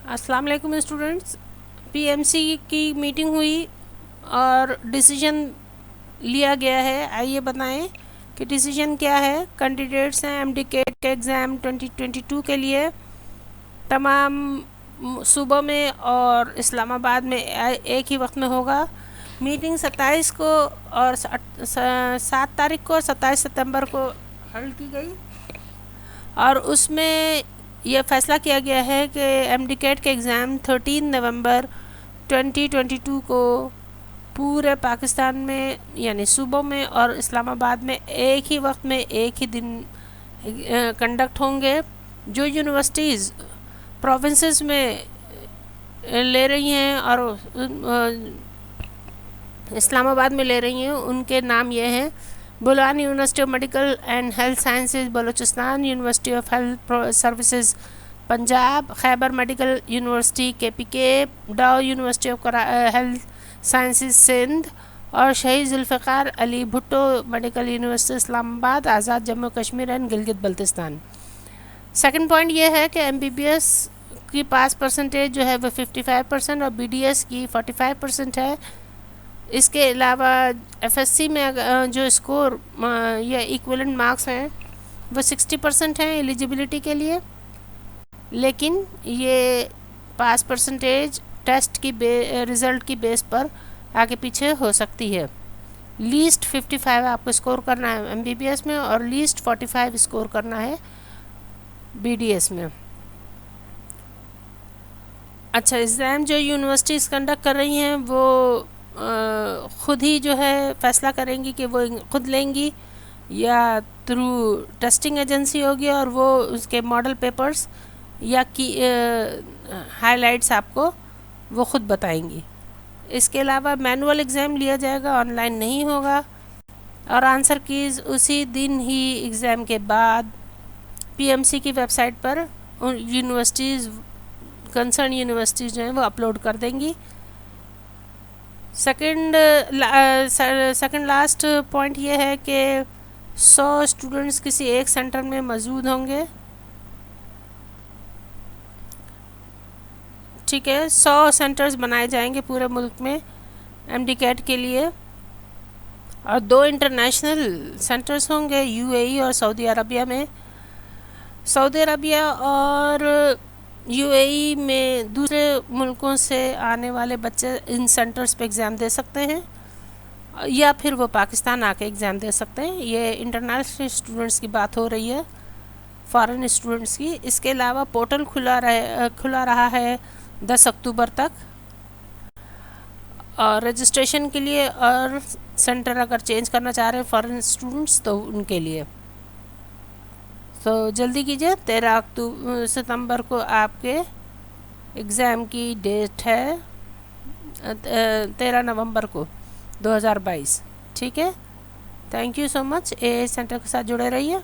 अस्सलाम वालेकुम students. PMC की मीटिंग हुई और डिसीजन लिया गया है। आइए बताएं कि डिसीजन क्या है। कैंडिडेट्स हैं एमडीकेट के एग्ज़ाम 2022 के लिए तमाम सूबों में और इस्लामाबाद में एक ही वक्त में होगा। मीटिंग 27 को और 7 तारीख को और 27 सितंबर को हल की गई और उसमें यह फ़ैसला किया गया है कि एमडीकेट के एग्ज़ाम 13 नवंबर 2022 को पूरे पाकिस्तान में यानी सूबों में और इस्लामाबाद में एक ही वक्त में एक ही दिन कंडक्ट होंगे। जो यूनिवर्सिटीज़ प्रोविंसेस में ले रही हैं और इस्लामाबाद में ले रही हैं उनके नाम ये हैं: Bolan university of medical and health sciences Balochistan, university of health services Punjab, Khyber medical university KPK, Dow university of health sciences Sindh और Shaheed Zulfikar Ali Bhutto medical university Islamabad, Azad Jammu Kashmir and Gilgit Baltistan. Second point ये है कि एमबीबीएस की पास परसेंटेज जो है वो 55% और बीडीएस की 45% है। इसके अलावा एफएससी में जो स्कोर या इक्विवेलेंट मार्क्स हैं वो 60% हैं एलिजिबिलिटी के लिए, लेकिन ये पास परसेंटेज टेस्ट की रिज़ल्ट की बेस पर आगे पीछे हो सकती है। लीस्ट 55 आपको स्कोर करना है एमबीबीएस में और लीस्ट 45 स्कोर करना है बीडीएस में। अच्छा, एग्ज़ाम जो यूनिवर्सिटीज़ कंडक्ट कर रही हैं वो ख़ुद ही जो है फ़ैसला करेंगी कि वो ख़ुद लेंगी या थ्रू टेस्टिंग एजेंसी होगी और वो उसके मॉडल पेपर्स या की हाइलाइट्स आपको वो ख़ुद बताएंगी। इसके अलावा मैनुअल एग्ज़ाम लिया जाएगा, ऑनलाइन नहीं होगा और आंसर कीज़ उसी दिन ही एग्ज़ाम के बाद पीएमसी की वेबसाइट पर यूनिवर्सिटीज़ कंसर्न यूनिवर्सिटीज़ जो हैं वो अपलोड कर देंगी। सेकंड लास्ट पॉइंट ये है कि 100 स्टूडेंट्स किसी एक सेंटर में मौजूद होंगे। ठीक है, 100 सेंटर्स बनाए जाएंगे पूरे मुल्क में एमडीकेट के लिए और 2 इंटरनेशनल सेंटर्स होंगे यूएई और सऊदी अरबिया में। सऊदी अरबिया और यूएई में दूसरे मुल्कों से आने वाले बच्चे इन सेंटर्स पे एग्ज़ाम दे सकते हैं या फिर वो पाकिस्तान आके एग्ज़ाम दे सकते हैं। ये इंटरनेशनल स्टूडेंट्स की बात हो रही है, फॉरेन स्टूडेंट्स की। इसके अलावा पोर्टल खुला रहा है 10 अक्टूबर तक और रजिस्ट्रेशन के लिए, और सेंटर अगर चेंज करना चाह रहे हैं फॉरेन स्टूडेंट्स तो उनके लिए तो जल्दी कीजिए। 13 सितंबर को आपके एग्ज़ाम की डेट है, 13 नवंबर को 2022। ठीक है, thank you so much. A centre के साथ जुड़े रहिए।